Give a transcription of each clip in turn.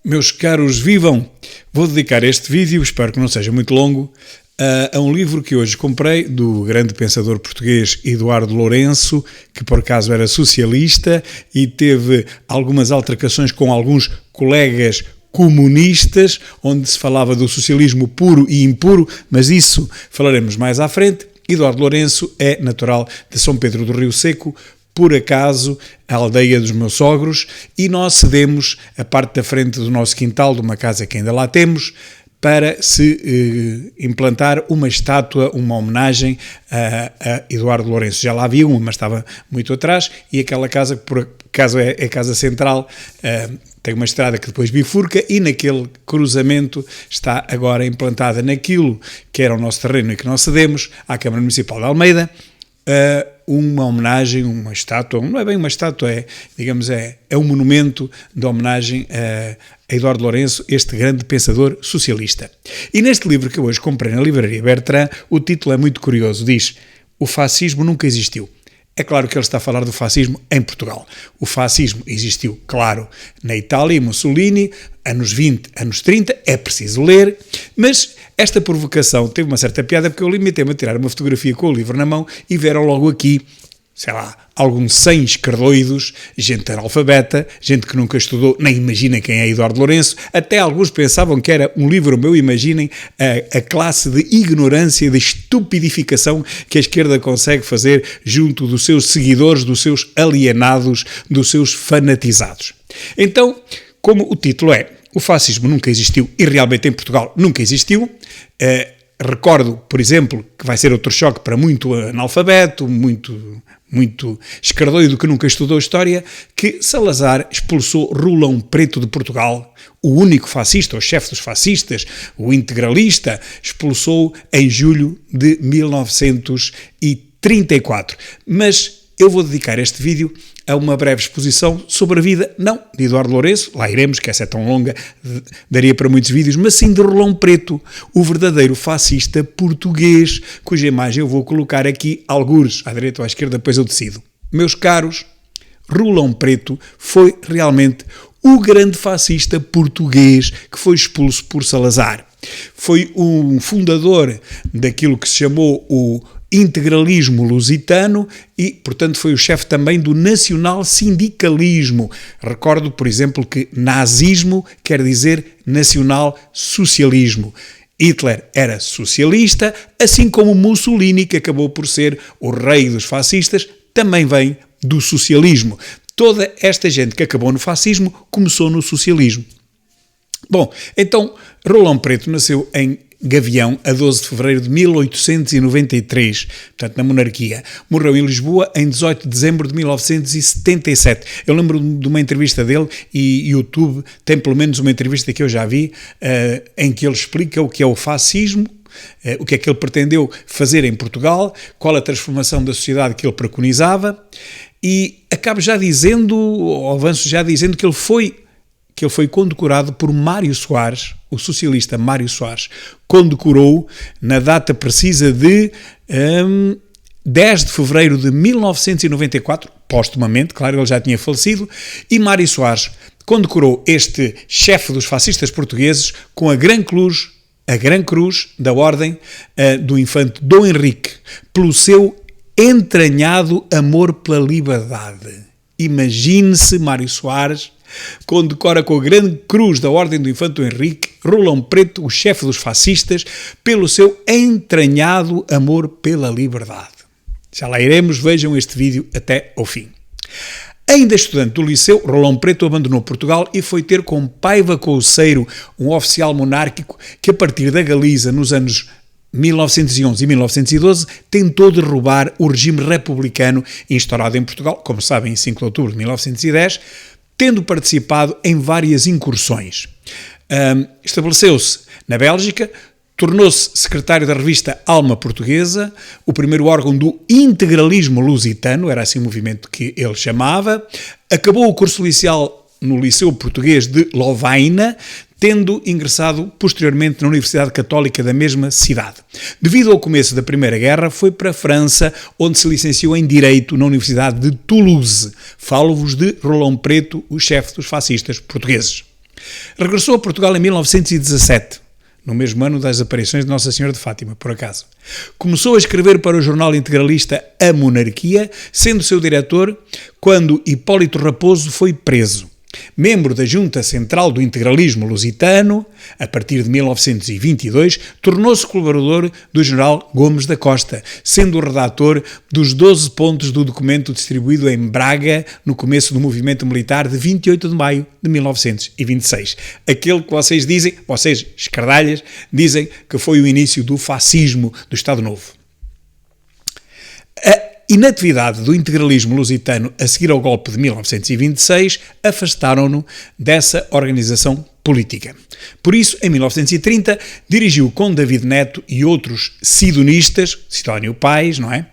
Meus caros, vivam! Vou dedicar este vídeo, espero que não seja muito longo, a um livro que hoje comprei do grande pensador português Eduardo Lourenço, que por acaso era socialista e teve algumas altercações com alguns colegas comunistas, onde se falava do socialismo puro e impuro, mas isso falaremos mais à frente. Eduardo Lourenço é natural de São Pedro do Rio Seco, por acaso, a aldeia dos meus sogros, e nós cedemos a parte da frente do nosso quintal, de uma casa que ainda lá temos, para se implantar uma estátua, uma homenagem a Eduardo Lourenço. Já lá havia uma, mas estava muito atrás, e aquela casa, que por acaso é a casa central, tem uma estrada que depois bifurca, e naquele cruzamento está agora implantada naquilo que era o nosso terreno e que nós cedemos à Câmara Municipal de Almeida, uma homenagem, uma estátua, não é bem uma estátua, é um monumento de homenagem a Eduardo Lourenço, este grande pensador socialista. E neste livro que eu hoje comprei na livraria Bertrand, o título é muito curioso, diz: "O fascismo nunca existiu". É claro que ele está a falar do fascismo em Portugal. O fascismo existiu, claro, na Itália, Mussolini, anos 20, anos 30, é preciso ler, mas esta provocação teve uma certa piada porque eu limitei-me a tirar uma fotografia com o livro na mão e vieram logo aqui, sei lá, alguns 100 escardoidos, gente analfabeta, gente que nunca estudou, nem imagina quem é Eduardo Lourenço, até alguns pensavam que era um livro meu, imaginem a classe de ignorância, de estupidificação que a esquerda consegue fazer junto dos seus seguidores, dos seus alienados, dos seus fanatizados. Então, como o título é "O fascismo nunca existiu", e realmente em Portugal nunca existiu, recordo, por exemplo, que vai ser outro choque para muito analfabeto, muito escardoido que nunca estudou história, que Salazar expulsou Rolão Preto de Portugal, o único fascista, o chefe dos fascistas, o integralista, expulsou em julho de 1934. Mas eu vou dedicar este vídeo a uma breve exposição sobre a vida, não de Eduardo Lourenço, lá iremos, que essa é tão longa, daria para muitos vídeos, mas sim de Rolão Preto, o verdadeiro fascista português, cuja imagem eu vou colocar aqui, algures, à direita ou à esquerda, depois eu decido. Meus caros, Rolão Preto foi realmente o grande fascista português que foi expulso por Salazar. Foi um fundador daquilo que se chamou o integralismo lusitano e, portanto, foi o chefe também do nacional-sindicalismo. Recordo, por exemplo, que nazismo quer dizer nacional-socialismo. Hitler era socialista, assim como Mussolini, que acabou por ser o rei dos fascistas, também vem do socialismo. Toda esta gente que acabou no fascismo começou no socialismo. Bom, então, Rolão Preto nasceu em Gavião, a 12 de fevereiro de 1893, portanto na monarquia. Morreu em Lisboa em 18 de dezembro de 1977. Eu lembro-me de uma entrevista dele, e YouTube tem pelo menos uma entrevista que eu já vi, em que ele explica o que é o fascismo, o que é que ele pretendeu fazer em Portugal, qual a transformação da sociedade que ele preconizava, e acabo já dizendo, ou avanço já dizendo, que ele foi condecorado por Mário Soares, o socialista Mário Soares, condecorou na data precisa de 10 de fevereiro de 1994, póstumamente, claro, ele já tinha falecido, e Mário Soares condecorou este chefe dos fascistas portugueses com a Gran Cruz da Ordem do Infante Dom Henrique, pelo seu entranhado amor pela liberdade. Imagine-se Mário Soares condecora com a Grande Cruz da Ordem do Infante Henrique, Rolão Preto, o chefe dos fascistas, pelo seu entranhado amor pela liberdade. Já lá iremos, vejam este vídeo até ao fim. Ainda estudante do liceu, Rolão Preto abandonou Portugal e foi ter com Paiva Couceiro, um oficial monárquico que a partir da Galiza, nos anos 1911 e 1912, tentou derrubar o regime republicano instaurado em Portugal, como sabem, em 5 de outubro de 1910, tendo participado em várias incursões. Estabeleceu-se na Bélgica, tornou-se secretário da revista Alma Portuguesa, o primeiro órgão do integralismo lusitano, era assim o movimento que ele chamava, acabou o curso licencial no Liceu Português de Lovaina, tendo ingressado posteriormente na Universidade Católica da mesma cidade. Devido ao começo da Primeira Guerra, foi para a França, onde se licenciou em Direito na Universidade de Toulouse. Falo-vos de Rolão Preto, o chefe dos fascistas portugueses. Regressou a Portugal em 1917, no mesmo ano das aparições de Nossa Senhora de Fátima, por acaso. Começou a escrever para o jornal integralista A Monarquia, sendo seu diretor quando Hipólito Raposo foi preso. Membro da Junta Central do Integralismo Lusitano, a partir de 1922, tornou-se colaborador do general Gomes da Costa, sendo o redator dos 12 pontos do documento distribuído em Braga no começo do movimento militar de 28 de maio de 1926. Aquele que vocês dizem, vocês, escardalhas, dizem que foi o início do fascismo do Estado Novo. A inatividade do integralismo lusitano a seguir ao golpe de 1926 afastaram-no dessa organização política. Por isso, em 1930, dirigiu com David Neto e outros sidonistas, Sidónio Pais, não é?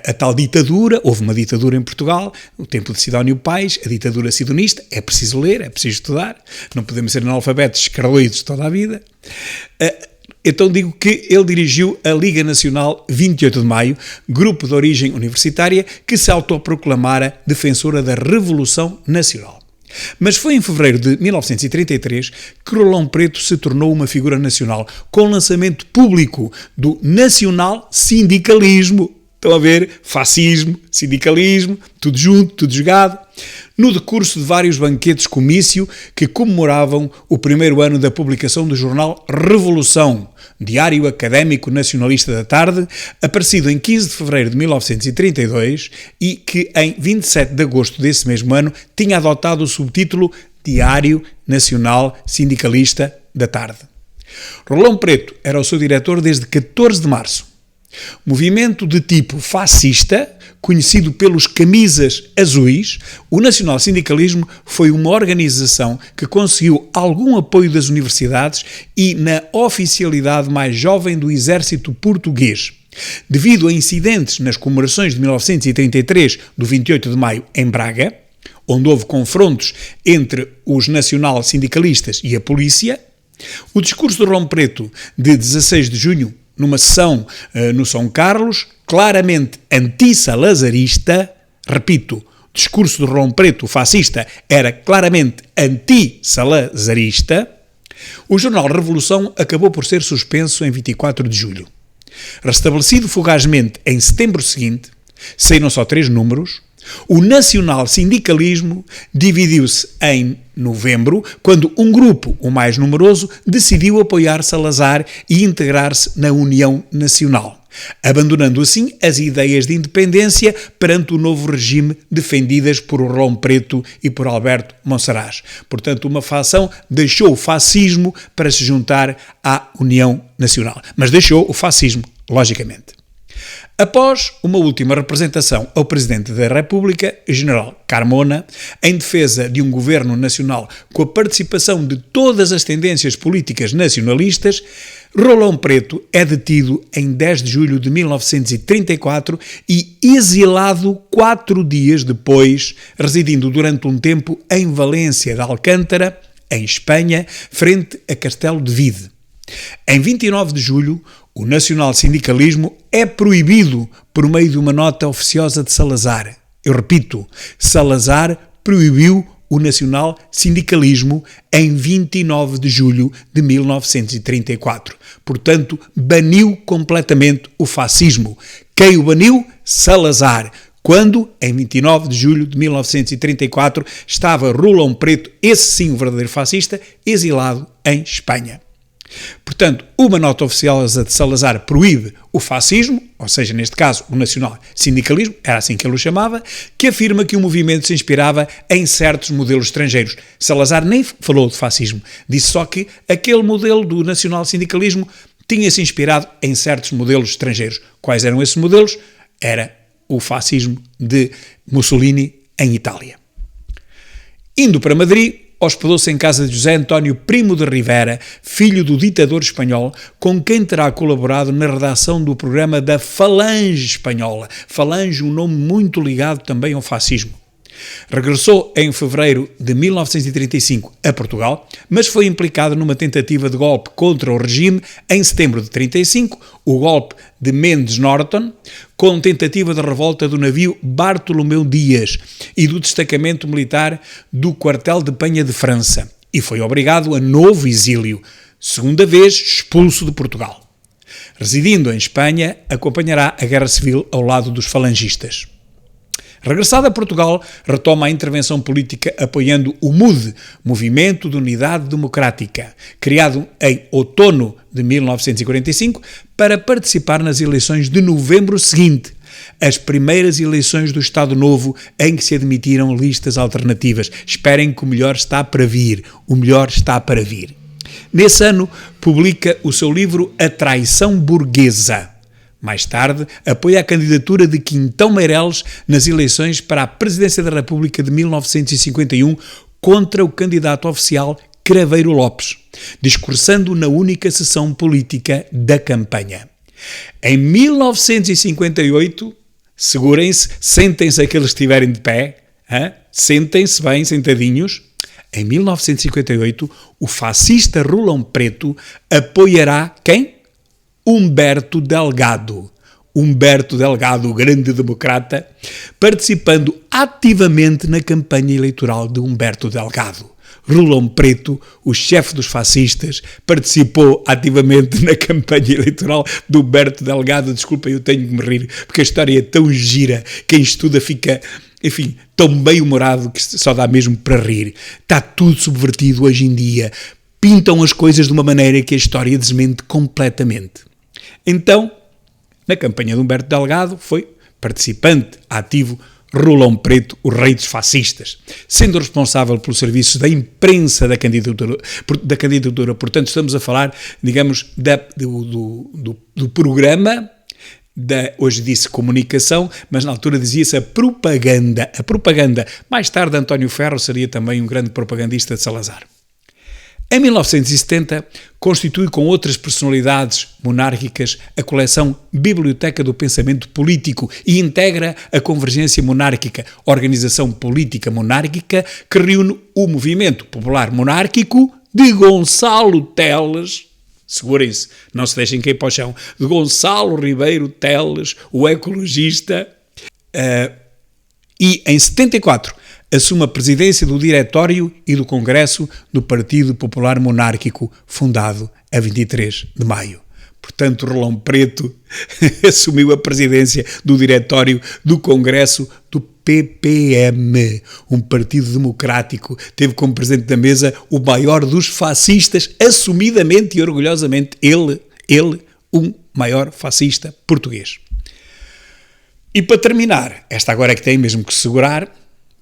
A tal ditadura, houve uma ditadura em Portugal, no tempo de Sidónio Pais, a ditadura sidonista, é preciso ler, é preciso estudar, não podemos ser analfabetos escarloidos toda a vida. Então digo que ele dirigiu a Liga Nacional 28 de Maio, grupo de origem universitária que se autoproclamara defensora da Revolução Nacional. Mas foi em fevereiro de 1933 que Rolão Preto se tornou uma figura nacional, com o lançamento público do nacional sindicalismo. Estão a ver? Fascismo, sindicalismo, tudo junto, tudo jogado. No decurso de vários banquetes comício que comemoravam o primeiro ano da publicação do jornal Revolução, diário académico nacionalista da tarde, aparecido em 15 de fevereiro de 1932 e que em 27 de agosto desse mesmo ano tinha adotado o subtítulo Diário Nacional Sindicalista da Tarde. Rolão Preto era o seu diretor desde 14 de março. Movimento de tipo fascista, conhecido pelos camisas azuis, o nacional-sindicalismo foi uma organização que conseguiu algum apoio das universidades e na oficialidade mais jovem do exército português. Devido a incidentes nas comemorações de 1933 do 28 de maio em Braga, onde houve confrontos entre os nacional-sindicalistas e a polícia, o discurso de Rolão Preto de 16 de junho, numa sessão no São Carlos, claramente anti-salazarista, repito, o discurso de Rolão Preto, fascista, era claramente anti-salazarista, o jornal Revolução acabou por ser suspenso em 24 de julho. Restabelecido fugazmente em setembro seguinte, saíram só 3 números, o nacional-sindicalismo dividiu-se em novembro, quando um grupo, o mais numeroso, decidiu apoiar Salazar e integrar-se na União Nacional, abandonando assim as ideias de independência perante o novo regime defendidas por Rolão Preto e por Alberto Monsaraz. Portanto, uma facção deixou o fascismo para se juntar à União Nacional, mas deixou o fascismo, logicamente. Após uma última representação ao Presidente da República, General Carmona, em defesa de um governo nacional com a participação de todas as tendências políticas nacionalistas, Rolão Preto é detido em 10 de julho de 1934 e exilado 4 dias depois, residindo durante um tempo em Valência de Alcântara, em Espanha, frente a Castelo de Vide. Em 29 de julho, o nacional-sindicalismo é proibido por meio de uma nota oficiosa de Salazar. Eu repito, Salazar proibiu o nacional-sindicalismo em 29 de julho de 1934. Portanto, baniu completamente o fascismo. Quem o baniu? Salazar. Quando, em 29 de julho de 1934, estava Rolão Preto, esse sim o verdadeiro fascista, exilado em Espanha. Portanto, uma nota oficial de Salazar proíbe o fascismo, ou seja, neste caso, o nacional-sindicalismo, era assim que ele o chamava, que afirma que o movimento se inspirava em certos modelos estrangeiros. Salazar nem falou de fascismo, disse só que aquele modelo do nacional-sindicalismo tinha-se inspirado em certos modelos estrangeiros. Quais eram esses modelos? Era o fascismo de Mussolini em Itália. Indo para Madrid, hospedou-se em casa de José António Primo de Rivera, filho do ditador espanhol, com quem terá colaborado na redação do programa da Falange Espanhola. Falange, um nome muito ligado também ao fascismo. Regressou em fevereiro de 1935 a Portugal, mas foi implicado numa tentativa de golpe contra o regime em setembro de 1935, o golpe de Mendes Norton, com tentativa de revolta do navio Bartolomeu Dias e do destacamento militar do quartel de Penha de França. e foi obrigado a novo exílio, segunda vez expulso de Portugal. Residindo em Espanha, acompanhará a Guerra Civil ao lado dos falangistas. Regressado a Portugal, retoma a intervenção política apoiando o MUD, Movimento de Unidade Democrática, criado em outono de 1945 para participar nas eleições de novembro seguinte, as primeiras eleições do Estado Novo em que se admitiram listas alternativas. Esperem que o melhor está para vir. O melhor está para vir. Nesse ano, publica o seu livro A Traição Burguesa. Mais tarde, apoia a candidatura de Quintão Meireles nas eleições para a Presidência da República de 1951 contra o candidato oficial Craveiro Lopes, discursando na única sessão política da campanha. Em 1958, segurem-se, sentem-se aqueles que estiverem de pé, sentem-se bem, sentadinhos. Em 1958, o fascista Rolão Preto apoiará quem? Humberto Delgado. Humberto Delgado, o grande democrata, participando ativamente na campanha eleitoral de Humberto Delgado. Rolão Preto, o chefe dos fascistas, participou ativamente na campanha eleitoral de Humberto Delgado. Desculpem, eu tenho que me rir, porque a história é tão gira, quem estuda fica, enfim, tão bem-humorado que só dá mesmo para rir. Está tudo subvertido hoje em dia. Pintam as coisas de uma maneira que a história desmente completamente. Então, na campanha de Humberto Delgado, foi participante ativo Rolão Preto, o rei dos fascistas, sendo responsável pelos serviços da imprensa da candidatura. Portanto, estamos a falar, digamos, do programa, hoje disse comunicação, mas na altura dizia-se a propaganda. A propaganda. Mais tarde, António Ferro seria também um grande propagandista de Salazar. Em 1970, constitui com outras personalidades monárquicas a coleção Biblioteca do Pensamento Político e integra a Convergência Monárquica, organização política monárquica que reúne o movimento popular monárquico de Gonçalo Teles, segurem-se, não se deixem cair para o chão, de Gonçalo Ribeiro Teles, o ecologista, e em 74 assume a presidência do Diretório e do Congresso do Partido Popular Monárquico, fundado a 23 de maio. Portanto, Rolão Preto assumiu a presidência do Diretório do Congresso do PPM, um partido democrático. Teve como presidente da mesa o maior dos fascistas, assumidamente e orgulhosamente, ele, um maior fascista português. E para terminar, esta agora é que tem mesmo que segurar,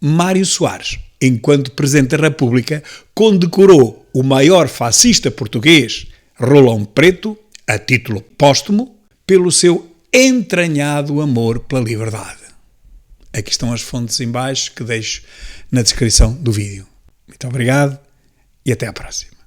Mário Soares, enquanto Presidente da República, condecorou o maior fascista português, Rolão Preto, a título póstumo, pelo seu entranhado amor pela liberdade. Aqui estão as fontes em baixo que deixo na descrição do vídeo. Muito obrigado e até à próxima.